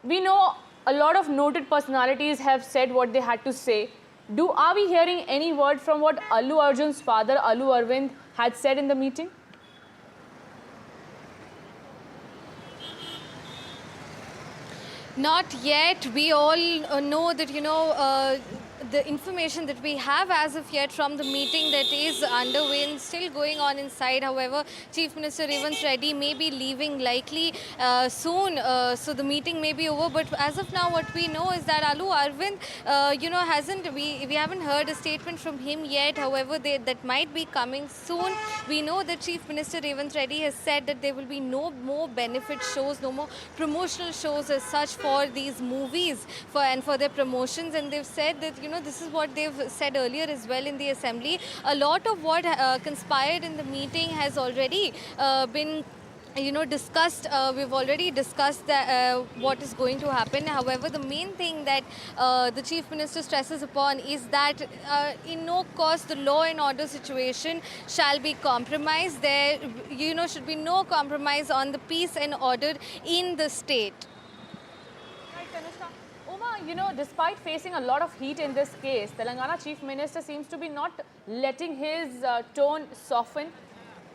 We know a lot of noted personalities have said what they had to say. Are we hearing any word from what Allu Arjun's father, Allu Arvind, had said in the meeting? Not yet. We all know that, the information that we have as of yet from the meeting that is underway and still going on inside. However, Chief Minister Revanth Reddy may be leaving likely soon. So the meeting may be over. But as of now, what we know is that Allu Arvind, we haven't heard a statement from him yet. However, that might be coming soon. We know that Chief Minister Revanth Reddy has said that there will be no more benefit shows, no more promotional shows as such for these movies for their promotions. And they've said that, this is what they've said earlier as well in the assembly. A lot of what conspired in the meeting has already been discussed. We've already discussed that, what is going to happen. However, the main thing that the Chief Minister stresses upon is that in no cost the law and order situation shall be compromised. There should be no compromise on the peace and order in the state. Uma, despite facing a lot of heat in this case, Telangana Chief Minister seems to be not letting his tone soften.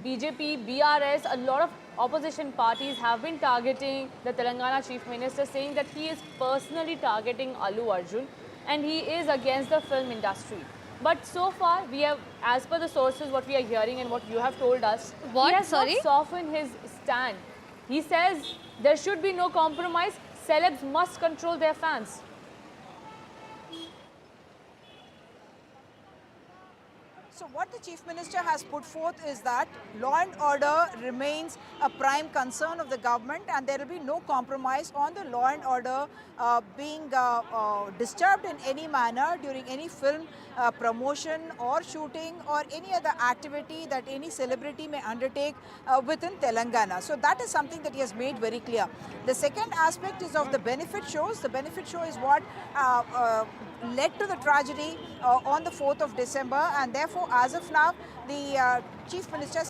BJP, BRS, a lot of opposition parties have been targeting the Telangana Chief Minister, saying that he is personally targeting Allu Arjun and he is against the film industry. But so far, we have, as per the sources, what we are hearing and what you have told us, What? he has Sorry? not softened his stand. He says there should be no compromise. Celebs must control their fans. So what the Chief Minister has put forth is that law and order remains a prime concern of the government and there will be no compromise on the law and order being disturbed in any manner during any film promotion or shooting or any other activity that any celebrity may undertake within Telangana. So that is something that he has made very clear. The second aspect is of the benefit shows. The benefit show is what led to the tragedy on the 4th of December, and therefore as of now the Chief Minister,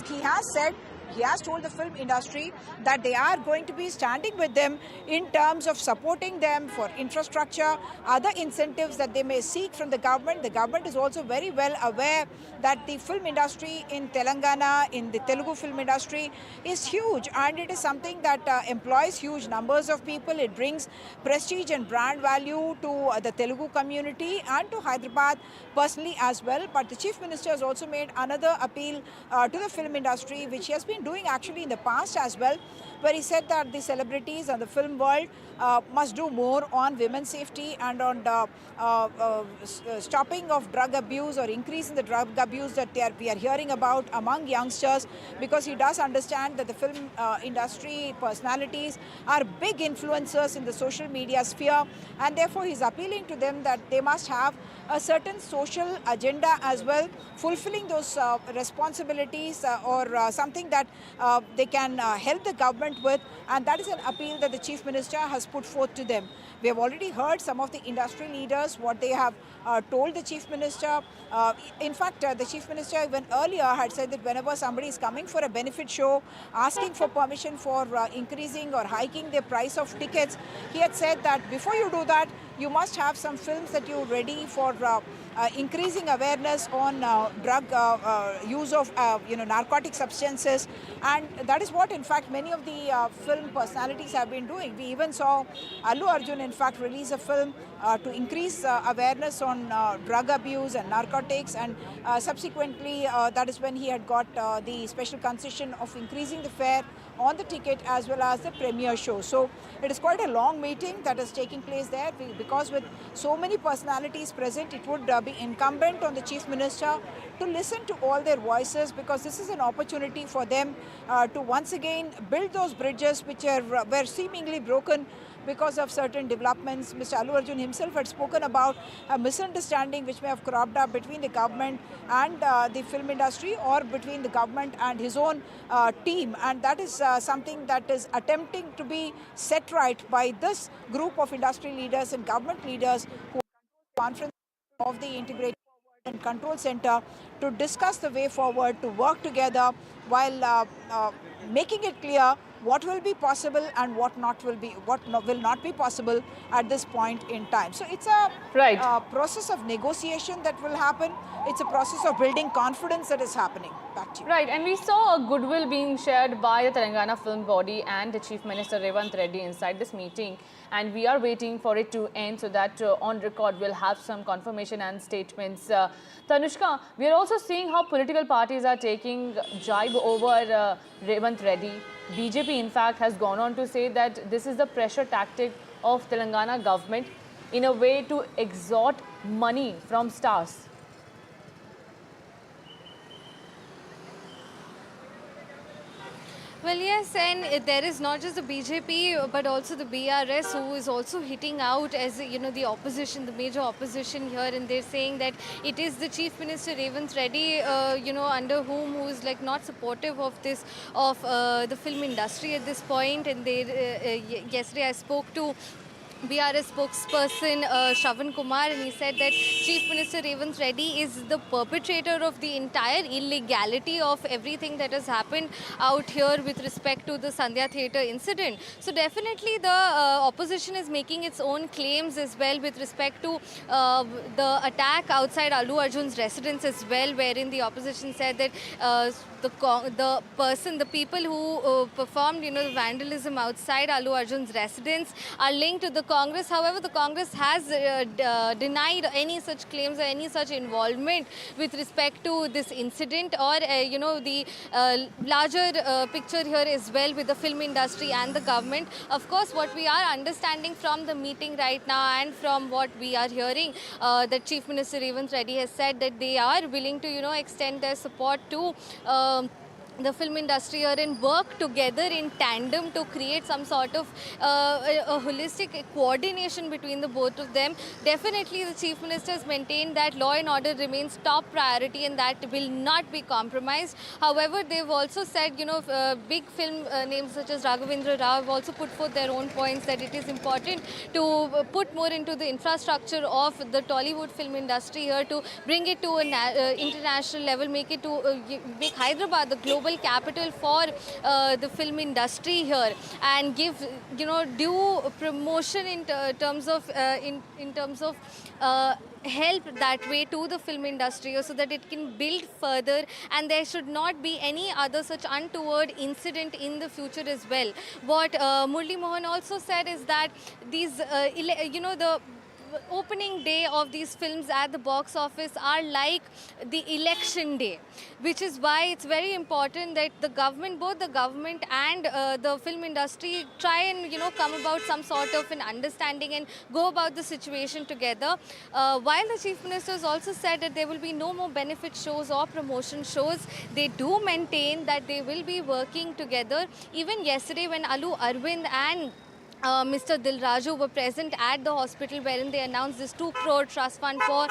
he has said, he has told the film industry that they are going to be standing with them in terms of supporting them for infrastructure, other incentives that they may seek from the government. The government is also very well aware that the film industry in Telangana, in the Telugu film industry, is huge, and it is something that employs huge numbers of people. It brings prestige and brand value to the Telugu community and to Hyderabad personally as well. But the Chief Minister has also made another appeal to the film industry, which he has been doing actually in the past as well, where he said that the celebrities and the film world must do more on women's safety and on stopping of drug abuse or increase in the drug abuse that we are hearing about among youngsters, because he does understand that the film industry personalities are big influencers in the social media sphere, and therefore he's appealing to them that they must have a certain social agenda as well, fulfilling those responsibilities or something that they can help the government with, and that is an appeal that the Chief Minister has put forth to them. We have already heard some of the industry leaders, what they have told the Chief Minister. In fact, the Chief Minister even earlier had said that whenever somebody is coming for a benefit show, asking for permission for increasing or hiking the price of tickets, he had said that before you do that, you must have some films that you're ready for increasing awareness on drug use of narcotic substances, and that is what in fact many of the film personalities have been doing. We even saw Allu Arjun in fact release a film to increase awareness on drug abuse and narcotics, and subsequently that is when he had got the special concession of increasing the fare on the ticket as well as the premiere show. So it is quite a long meeting that is taking place there, because with so many personalities present, it would be incumbent on the Chief Minister to listen to all their voices, because this is an opportunity for them to once again build those bridges which were seemingly broken because of certain developments. Mr. Allu Arjun himself had spoken about a misunderstanding which may have cropped up between the government and the film industry, or between the government and his own team, and that is something that is attempting to be set right by this group of industry leaders and government leaders who conference of the Integrated and Control Center to discuss the way forward, to work together while making it clear what will be possible and what will not be possible at this point in time. So it's a Right. process of negotiation that will happen. It's a process of building confidence that is happening. Back to you. Right, and we saw a goodwill being shared by the Telangana Film Body and the Chief Minister Revanth Reddy inside this meeting, and we are waiting for it to end so that on record we'll have some confirmation and statements. Tanushka, we are also seeing how political parties are taking jibe over Revanth Reddy. BJP, in fact, has gone on to say that this is the pressure tactic of Telangana government in a way to extort money from stars. Well, yes, and there is not just the BJP, but also the BRS, who is also hitting out as, you know, the opposition, the major opposition here, and they're saying that it is the Chief Minister Revanth Reddy, you know, under who is like not supportive of this, of the film industry at this point. And they, yesterday I spoke to BRS spokesperson Shravan Kumar, and he said that Chief Minister Revanth Reddy is the perpetrator of the entire illegality of everything that has happened out here with respect to the Sandhya Theatre incident. So definitely the opposition is making its own claims as well with respect to the attack outside Allu Arjun's residence as well, wherein the opposition said that the people who performed, you know, the vandalism outside Allu Arjun's residence are linked to the Congress. However, the Congress has denied any such claims or any such involvement with respect to this incident, or you know, the larger picture here as well with the film industry and the government. Of course, what we are understanding from the meeting right now and from what we are hearing, that Chief Minister Revanth Reddy has said that they are willing to, you know, extend their support to the film industry here and work together in tandem to create some sort of a holistic coordination between the both of them. Definitely the Chief Minister has maintained that law and order remains top priority and that will not be compromised. However, they've also said, you know, big film names such as Raghavendra Rao have also put forth their own points that it is important to put more into the infrastructure of the Tollywood film industry here, to bring it to an international level, make it to make Hyderabad the global capital for the film industry here, and give, you know, due promotion in terms of help that way to the film industry so that it can build further, and there should not be any other such untoward incident in the future as well. What Murli Mohan also said is that these you know, the opening day of these films at the box office are like the election day, which is why it's very important that the government, both the government and the film industry, try and, you know, come about some sort of an understanding and go about the situation together. While the Chief Minister has also said that there will be no more benefit shows or promotion shows, they do maintain that they will be working together. Even yesterday when Allu Arvind and Mr. Dilraju were present at the hospital, wherein they announced this 2 crore trust fund for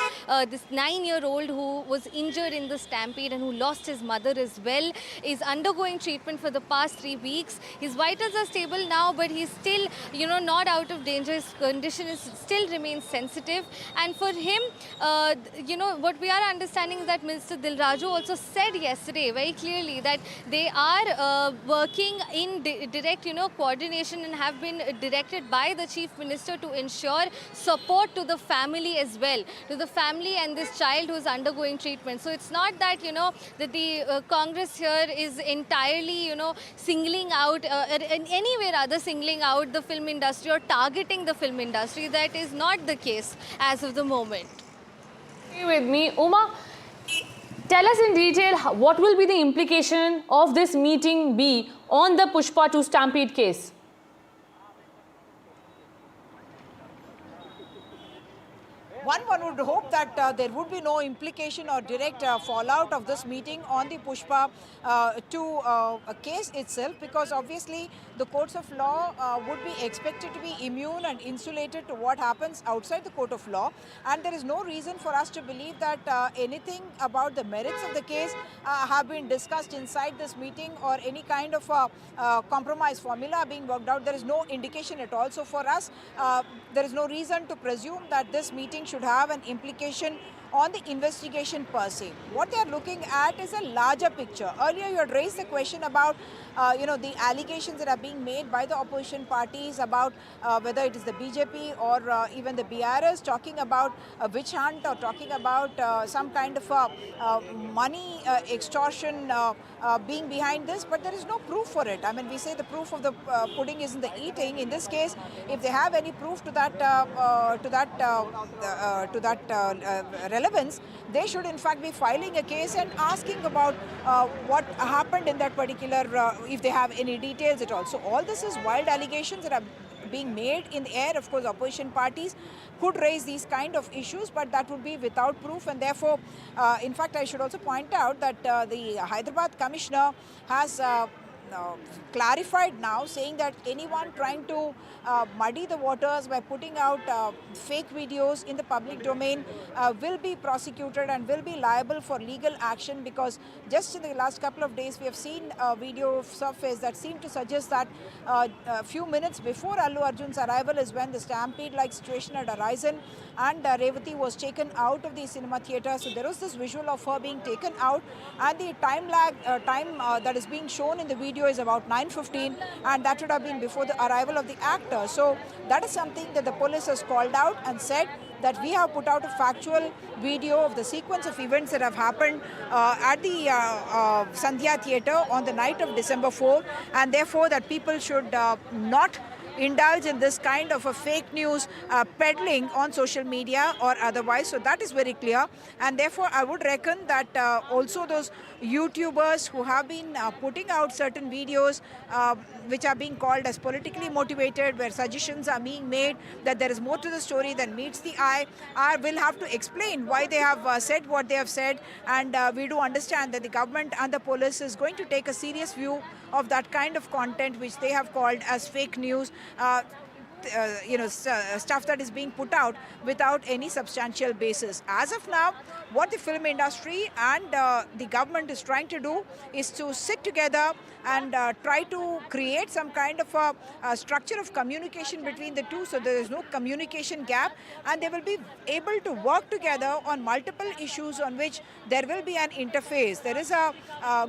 this 9-year-old who was injured in the stampede and who lost his mother as well, is undergoing treatment for the past 3 weeks. His vitals are stable now, but he's still, you know, not out of danger. His condition still remains sensitive. And for him, you know, what we are understanding is that Mr. Dilraju also said yesterday very clearly that they are working in direct, you know, coordination and have been directed by the Chief Minister to ensure support to the family as well, to the family and this child who is undergoing treatment. So it's not that, you know, that the Congress here is entirely, you know, singling out, in any way rather singling out the film industry or targeting the film industry. That is not the case as of the moment. Stay with me. Uma, tell us in detail what will be the implication of this meeting be on the Pushpa 2 Stampede case? One would hope that there would be no implication or direct fallout of this meeting on the Pushpa 2 case itself, because obviously the courts of law would be expected to be immune and insulated to what happens outside the court of law, and there is no reason for us to believe that anything about the merits of the case have been discussed inside this meeting or any kind of compromise formula being worked out. There is no indication at all. So for us, there is no reason to presume that this meeting should have an implication on the investigation per se. What they are looking at is a larger picture. Earlier you had raised the question about the allegations that are being made by the opposition parties about whether it is the BJP or even the BRS talking about a witch hunt or talking about some kind of money extortion being behind this, but there is no proof for it. I mean, we say the proof of the pudding is in the eating. In this case, if they have any proof to that relevance, they should in fact be filing a case and asking about what happened in that particular, if they have any details at all. So all this is wild allegations that are being made in the air. Of course, opposition parties could raise these kind of issues, but that would be without proof, and therefore, in fact, I should also point out that the Hyderabad Commissioner has clarified now, saying that anyone trying to muddy the waters by putting out fake videos in the public domain will be prosecuted and will be liable for legal action, because just in the last couple of days we have seen a video surface that seemed to suggest that a few minutes before Allu Arjun's arrival is when the stampede-like situation had arisen, and Revati was taken out of the cinema theatre. So there was this visual of her being taken out, and the time that is being shown in the video is about 9:15, and that should have been before the arrival of the actor. So that is something that the police has called out and said that we have put out a factual video of the sequence of events that have happened at the Sandhya Theatre on the night of December 4, and therefore that people should not indulge in this kind of a fake news peddling on social media or otherwise. So that is very clear, and therefore I would reckon that also those YouTubers who have been putting out certain videos which are being called as politically motivated, where suggestions are being made that there is more to the story than meets the eye, will have to explain why they have said what they have said, and we do understand that the government and the police is going to take a serious view of that kind of content which they have called as fake news, stuff that is being put out without any substantial basis. As of now, what the film industry and the government is trying to do is to sit together and try to create some kind of a structure of communication between the two, so there is no communication gap, and they will be able to work together on multiple issues on which there will be an interface. There is a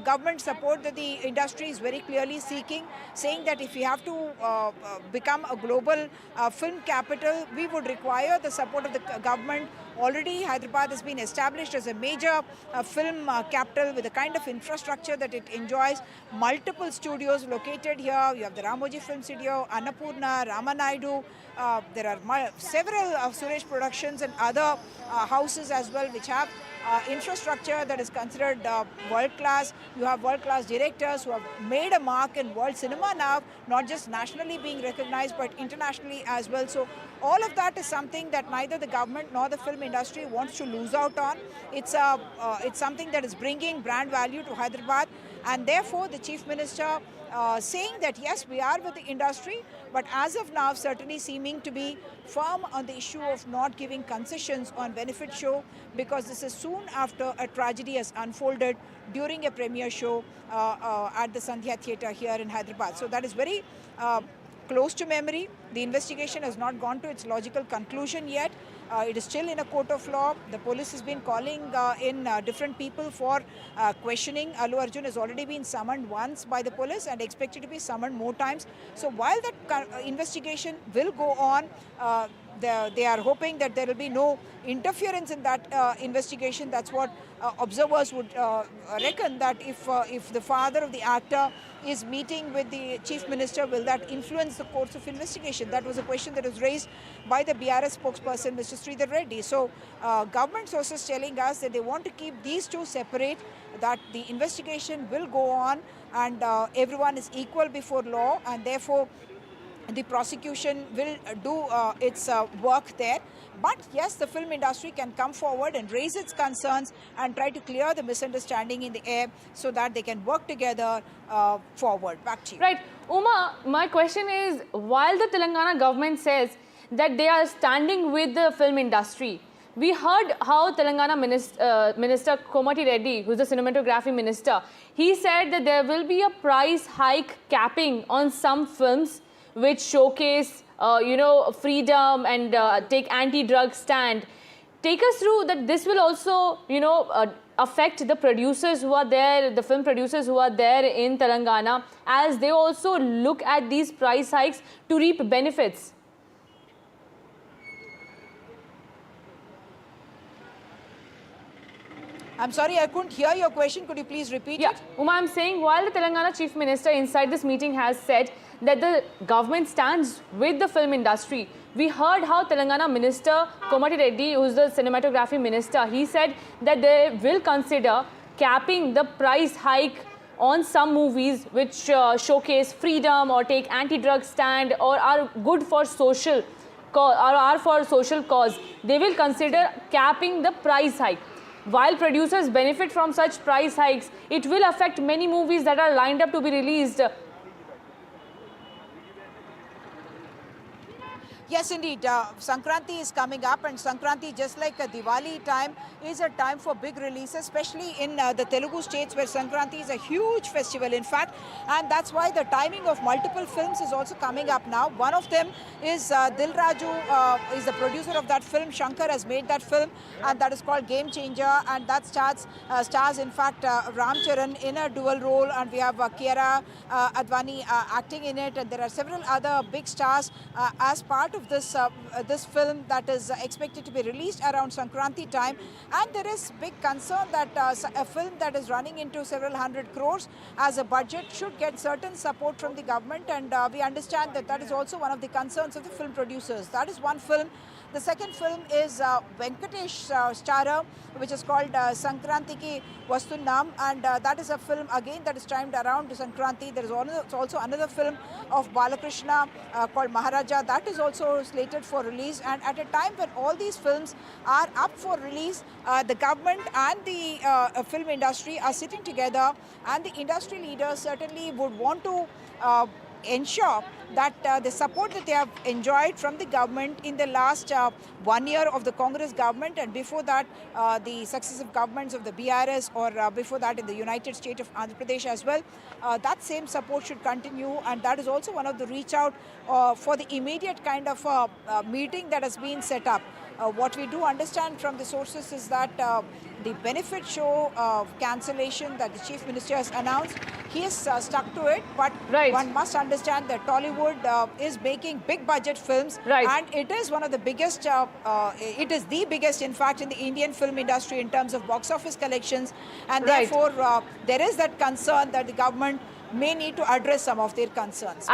government support that the industry is very clearly seeking, saying that if we have to become a global film capital, we would require the support of the government. Already Hyderabad has been established as a major film capital with the kind of infrastructure that it enjoys. Multiple studios located here. You have the Ramoji Film Studio, Annapurna, Ramanaidu. There are several Suresh Productions and other houses as well which have infrastructure that is considered world-class. You have world-class directors who have made a mark in world cinema now, not just nationally being recognized but internationally as well. So all of that is something that neither the government nor the film industry wants to lose out on. It's something that is bringing brand value to Hyderabad, and therefore the Chief Minister saying that yes, we are with the industry, but as of now certainly seeming to be firm on the issue of not giving concessions on benefit show, because this is soon after a tragedy has unfolded during a premiere show at the Sandhya Theatre here in Hyderabad. So that is very close to memory. The investigation has not gone to its logical conclusion yet. It is still in a court of law. The police has been calling in different people for questioning. Allu Arjun has already been summoned once by the police and expected to be summoned more times. So while that investigation will go on, they are hoping that there will be no interference in that investigation. That's what observers would reckon, that if the father of the actor is meeting with the Chief Minister, will that influence the course of investigation? That was a question that was raised by the BRS spokesperson, Mr. Sridhar Reddy. So government sources telling us that they want to keep these two separate, that the investigation will go on and everyone is equal before law, and therefore the prosecution will do its work there. But yes, the film industry can come forward and raise its concerns and try to clear the misunderstanding in the air so that they can work together forward. Back to you. Right. Uma, my question is, while the Telangana government says that they are standing with the film industry, we heard how Telangana Minister Komati Reddy, who is the cinematography minister, he said that there will be a price hike capping on some films which showcase, freedom and take anti-drug stand. take us through that. This will also, affect the producers who are there, the film producers who are there in Telangana, as they also look at these price hikes to reap benefits. I'm sorry, I couldn't hear your question. Could you please repeat it? Uma, I'm saying while the Telangana Chief Minister inside this meeting has said that the government stands with the film industry, we heard how Telangana Minister Komati Reddy, who is the cinematography minister, he said that they will consider capping the price hike on some movies which showcase freedom or take anti-drug stand or are good for social cause. They will consider capping the price hike. While producers benefit from such price hikes, it will affect many movies that are lined up to be released. Yes, indeed. Sankranti is coming up, and Sankranti, just like Diwali time, is a time for big releases, especially in the Telugu states where Sankranti is a huge festival, in fact. And that's why the timing of multiple films is also coming up now. One of them is Dil Raju, is the producer of that film. Shankar has made that film, and that is called Game Changer. And that stars in fact, Ram Charan in a dual role. And we have Kiara Advani acting in it. And there are several other big stars as part of this film that is expected to be released around Sankranti time. And there is big concern that a film that is running into several hundred crores as a budget should get certain support from the government, and we understand that that is also one of the concerns of the film producers. That is one film. The second film is Venkatesh starrer, which is called Sankranti Ki Vastu Naam, and that is a film again that is timed around Sankranti. There is also another film of Balakrishna called Maharaja that is also slated for release, and at a time when all these films are up for release, the government and the film industry are sitting together, and the industry leaders certainly would want to ensure that the support that they have enjoyed from the government in the last 1 year of the Congress government, and before that the successive governments of the BRS, or before that in the United State of Andhra Pradesh as well, that same support should continue. And that is also one of the reach out for the immediate kind of meeting that has been set up. What we do understand from the sources is that the benefit show cancellation that the Chief Minister has announced, he is stuck to it, but one must understand that Tollywood is making big budget films, and it is one of the biggest, it is the biggest in fact in the Indian film industry in terms of box office collections, and therefore there is that concern that the government may need to address some of their concerns.